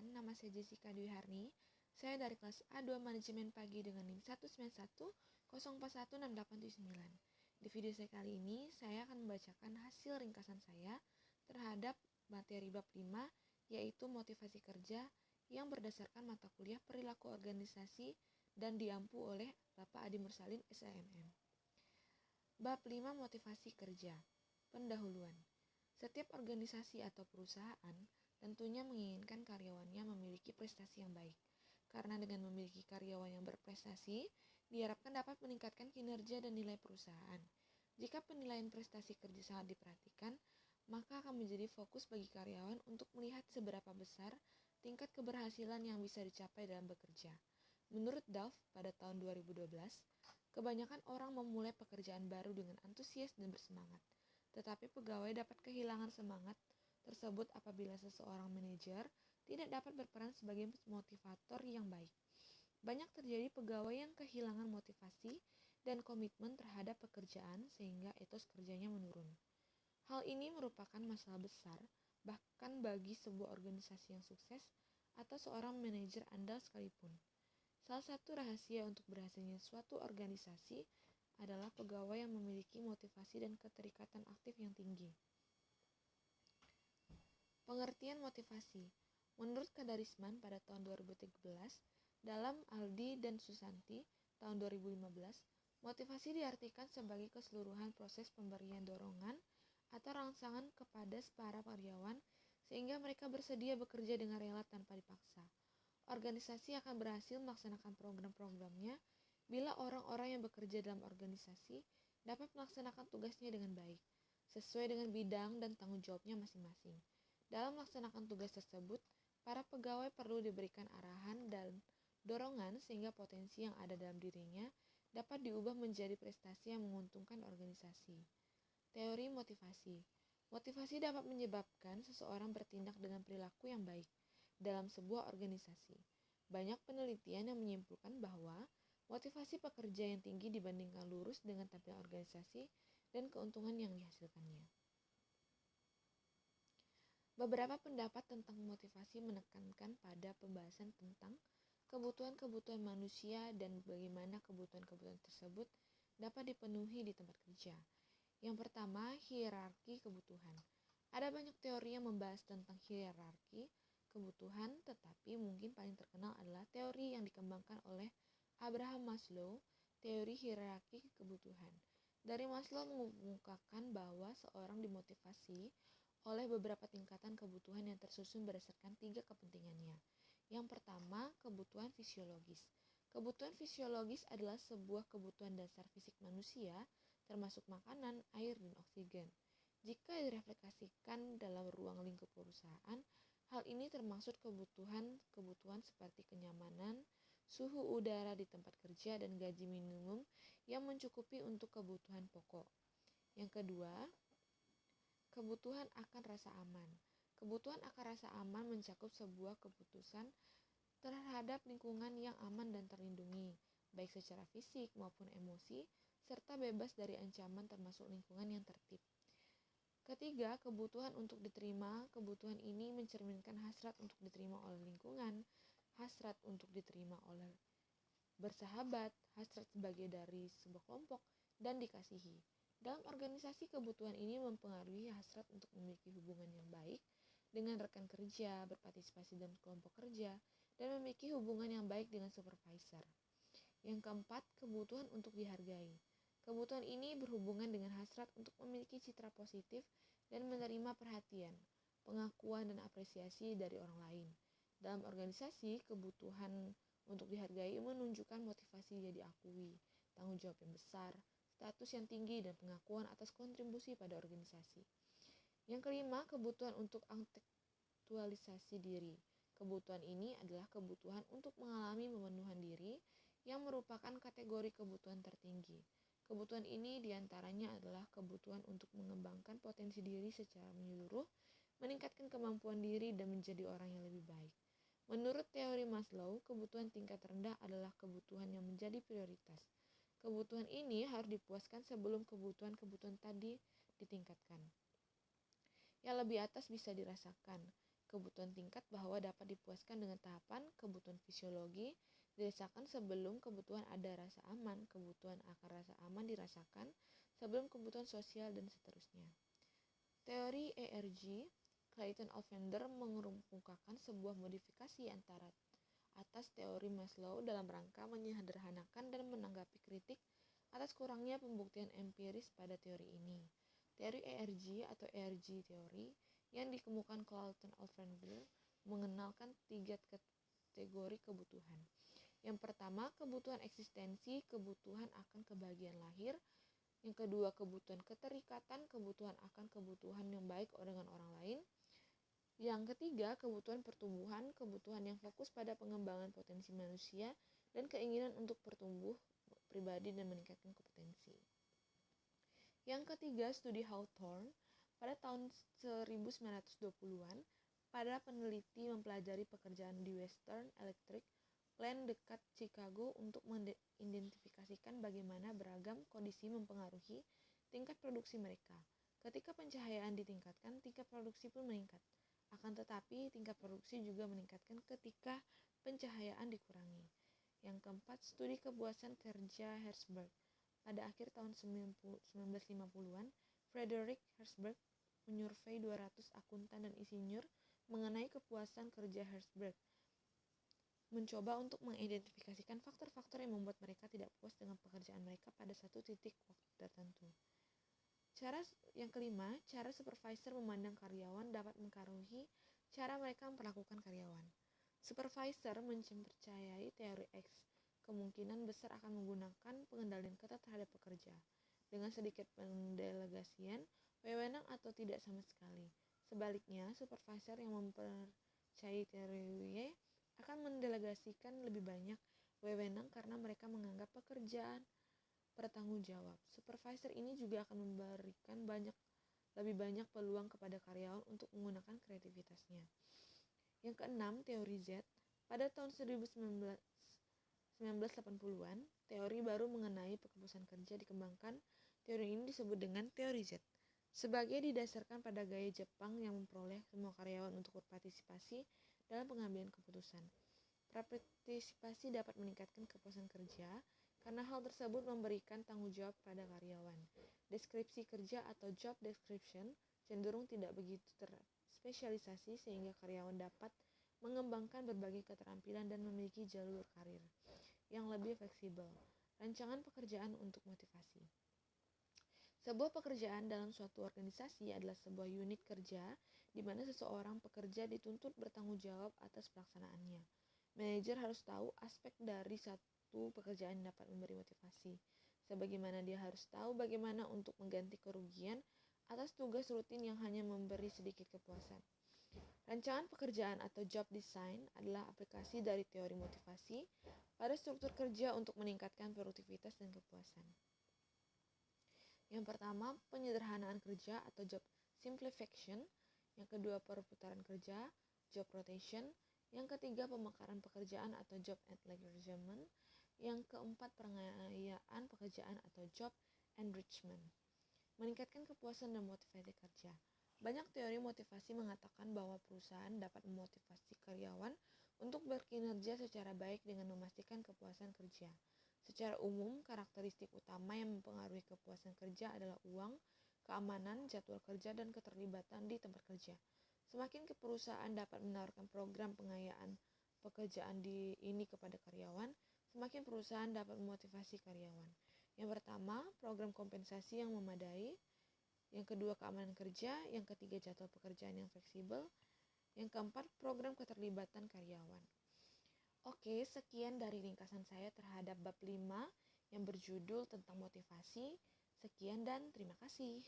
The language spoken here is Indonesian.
Perkenalkan, nama saya Jessica Dwi Harni. Saya dari kelas A2 Manajemen Pagi dengan NIM 191041689. Di video saya kali ini, saya akan membacakan hasil ringkasan saya terhadap materi bab 5, yaitu motivasi kerja yang berdasarkan mata kuliah perilaku organisasi dan diampu oleh Bapak Adi Mursalin, SHMM. Bab 5 motivasi kerja. Pendahuluan. Setiap organisasi atau perusahaan tentunya menginginkan karyawannya memiliki prestasi yang baik. Karena dengan memiliki karyawan yang berprestasi, diharapkan dapat meningkatkan kinerja dan nilai perusahaan. Jika penilaian prestasi kerja sangat diperhatikan, maka akan menjadi fokus bagi karyawan untuk melihat seberapa besar tingkat keberhasilan yang bisa dicapai dalam bekerja. Menurut Duff pada tahun 2012, kebanyakan orang memulai pekerjaan baru dengan antusias dan bersemangat. Tetapi pegawai dapat kehilangan semangat tersebut apabila seseorang manajer tidak dapat berperan sebagai motivator yang baik. Banyak terjadi pegawai yang kehilangan motivasi dan komitmen terhadap pekerjaan sehingga etos kerjanya menurun. Hal ini merupakan masalah besar bahkan bagi sebuah organisasi yang sukses atau seorang manajer andal sekalipun. Salah satu rahasia untuk berhasilnya suatu organisasi adalah pegawai yang memiliki motivasi dan keterikatan aktif yang tinggi. Pengertian motivasi. Menurut Kadarisman pada tahun 2013, dalam Aldi dan Susanti tahun 2015, motivasi diartikan sebagai keseluruhan proses pemberian dorongan atau rangsangan kepada para karyawan sehingga mereka bersedia bekerja dengan rela tanpa dipaksa. Organisasi akan berhasil melaksanakan program-programnya bila orang-orang yang bekerja dalam organisasi dapat melaksanakan tugasnya dengan baik, sesuai dengan bidang dan tanggung jawabnya masing-masing. Dalam melaksanakan tugas tersebut, para pegawai perlu diberikan arahan dan dorongan sehingga potensi yang ada dalam dirinya dapat diubah menjadi prestasi yang menguntungkan organisasi. Teori motivasi. Motivasi dapat menyebabkan seseorang bertindak dengan perilaku yang baik dalam sebuah organisasi. Banyak penelitian yang menyimpulkan bahwa motivasi pekerja yang tinggi dibandingkan lurus dengan tampilan organisasi dan keuntungan yang dihasilkannya. Beberapa pendapat tentang motivasi menekankan pada pembahasan tentang kebutuhan-kebutuhan manusia dan bagaimana kebutuhan-kebutuhan tersebut dapat dipenuhi di tempat kerja. Yang pertama, hierarki kebutuhan. Ada banyak teori yang membahas tentang hierarki kebutuhan, tetapi mungkin paling terkenal adalah teori yang dikembangkan oleh Abraham Maslow, teori hierarki kebutuhan. Dari Maslow mengungkapkan bahwa seorang dimotivasi oleh beberapa tingkatan kebutuhan yang tersusun berdasarkan 3 kepentingannya. Yang pertama, kebutuhan fisiologis. Kebutuhan fisiologis adalah sebuah kebutuhan dasar fisik manusia, termasuk makanan, air, dan oksigen. Jika direfleksikan dalam ruang lingkup perusahaan, hal ini termasuk kebutuhan seperti kenyamanan, suhu udara di tempat kerja, dan gaji minimum yang mencukupi untuk kebutuhan pokok. Yang kedua, kebutuhan akan rasa aman. Kebutuhan akan rasa aman mencakup sebuah keputusan terhadap lingkungan yang aman dan terlindungi, baik secara fisik maupun emosi, serta bebas dari ancaman termasuk lingkungan yang tertib. Ketiga, kebutuhan untuk diterima. Kebutuhan ini mencerminkan hasrat untuk diterima oleh lingkungan, hasrat untuk diterima oleh bersahabat, hasrat sebagai dari sebuah kelompok, dan dikasihi. Dalam organisasi, kebutuhan ini mempengaruhi hasrat untuk memiliki hubungan yang baik dengan rekan kerja, berpartisipasi dalam kelompok kerja, dan memiliki hubungan yang baik dengan supervisor. Yang keempat, kebutuhan untuk dihargai. Kebutuhan ini berhubungan dengan hasrat untuk memiliki citra positif dan menerima perhatian, pengakuan, dan apresiasi dari orang lain. Dalam organisasi, kebutuhan untuk dihargai menunjukkan motivasi dia diakui, tanggung jawab yang besar, status yang tinggi, dan pengakuan atas kontribusi pada organisasi. Yang kelima, kebutuhan untuk aktualisasi diri. Kebutuhan ini adalah kebutuhan untuk mengalami pemenuhan diri yang merupakan kategori kebutuhan tertinggi. Kebutuhan ini diantaranya adalah kebutuhan untuk mengembangkan potensi diri secara menyeluruh, meningkatkan kemampuan diri, dan menjadi orang yang lebih baik. Menurut teori Maslow, kebutuhan tingkat rendah adalah kebutuhan yang menjadi prioritas. Kebutuhan ini harus dipuaskan sebelum kebutuhan-kebutuhan tadi ditingkatkan. Yang lebih atas bisa dirasakan. kebutuhan tingkat bahwa dapat dipuaskan dengan tahapan kebutuhan fisiologi dirasakan sebelum kebutuhan ada rasa aman, kebutuhan akan rasa aman dirasakan sebelum kebutuhan sosial, dan seterusnya. Teori ERG, Clayton Alexander mengemukakan sebuah modifikasi antara atas teori Maslow dalam rangka menyederhanakan dan menanggapi kritik atas kurangnya pembuktian empiris pada teori ini. Teori ERG atau ERG teori yang dikemukakan Clayton Alexander mengenalkan 3 kategori kebutuhan. Yang pertama, kebutuhan eksistensi, kebutuhan akan kebahagiaan lahir. Yang kedua, kebutuhan keterikatan, kebutuhan akan kebutuhan yang baik dengan orang lain. Yang ketiga, kebutuhan pertumbuhan, kebutuhan yang fokus pada pengembangan potensi manusia dan keinginan untuk bertumbuh pribadi dan meningkatkan kompetensi. Yang ketiga, studi Hawthorne pada tahun 1920-an pada peneliti mempelajari pekerjaan di Western Electric Plant dekat Chicago untuk mengidentifikasikan bagaimana beragam kondisi mempengaruhi tingkat produksi mereka. Ketika pencahayaan ditingkatkan, tingkat produksi pun meningkat. Akan tetapi, tingkat produksi juga meningkatkan ketika pencahayaan dikurangi. Yang keempat, studi kepuasan kerja Herzberg. Pada akhir tahun 1950-an, Frederick Herzberg menyurvei 200 akuntan dan insinyur mengenai kepuasan kerja Herzberg, mencoba untuk mengidentifikasikan faktor-faktor yang membuat mereka tidak puas dengan pekerjaan mereka pada satu titik waktu tertentu. Yang kelima, cara supervisor memandang karyawan dapat mempengaruhi cara mereka memperlakukan karyawan. Supervisor mempercayai teori X, kemungkinan besar akan menggunakan pengendalian ketat terhadap pekerja, dengan sedikit pendelegasian, wewenang atau tidak sama sekali. Sebaliknya, supervisor yang mempercayai teori Y akan mendelegasikan lebih banyak wewenang karena mereka menganggap pekerjaan bertanggung jawab. Supervisor ini juga akan memberikan lebih banyak peluang kepada karyawan untuk menggunakan kreativitasnya. Yang keenam, teori Z. Pada tahun 1980-an, teori baru mengenai kepuasan kerja dikembangkan. Teori ini disebut dengan teori Z. Sebagai didasarkan pada gaya Jepang yang memperoleh semua karyawan untuk berpartisipasi dalam pengambilan keputusan. Partisipasi dapat meningkatkan kepuasan kerja karena hal tersebut memberikan tanggung jawab pada karyawan. Deskripsi kerja atau job description cenderung tidak begitu terspesialisasi sehingga karyawan dapat mengembangkan berbagai keterampilan dan memiliki jalur karir yang lebih fleksibel. Rancangan pekerjaan untuk motivasi. Sebuah pekerjaan dalam suatu organisasi adalah sebuah unit kerja di mana seseorang pekerja dituntut bertanggung jawab atas pelaksanaannya. Manajer harus tahu aspek dari satu pekerjaan yang dapat memberi motivasi, sebagaimana dia harus tahu bagaimana untuk mengganti kerugian atas tugas rutin yang hanya memberi sedikit kepuasan. Rancangan pekerjaan atau job design adalah aplikasi dari teori motivasi pada struktur kerja untuk meningkatkan produktivitas dan kepuasan. Yang pertama, penyederhanaan kerja atau job simplification. Yang kedua, perputaran kerja, job rotation. Yang ketiga, pemekaran pekerjaan atau job engagement. Yang keempat, pengayaan pekerjaan atau job enrichment. Meningkatkan kepuasan dan motivasi kerja. Banyak teori motivasi mengatakan bahwa perusahaan dapat memotivasi karyawan untuk berkinerja secara baik dengan memastikan kepuasan kerja. Secara umum, karakteristik utama yang mempengaruhi kepuasan kerja adalah uang, keamanan, jadwal kerja, dan keterlibatan di tempat kerja. Semakin perusahaan dapat menawarkan program pengayaan pekerjaan ini kepada karyawan, semakin perusahaan dapat memotivasi karyawan. Yang pertama, program kompensasi yang memadai. Yang kedua, keamanan kerja. Yang ketiga, jadwal pekerjaan yang fleksibel. Yang keempat, program keterlibatan karyawan. Oke, sekian dari ringkasan saya terhadap bab 5 yang berjudul tentang motivasi. Sekian dan terima kasih.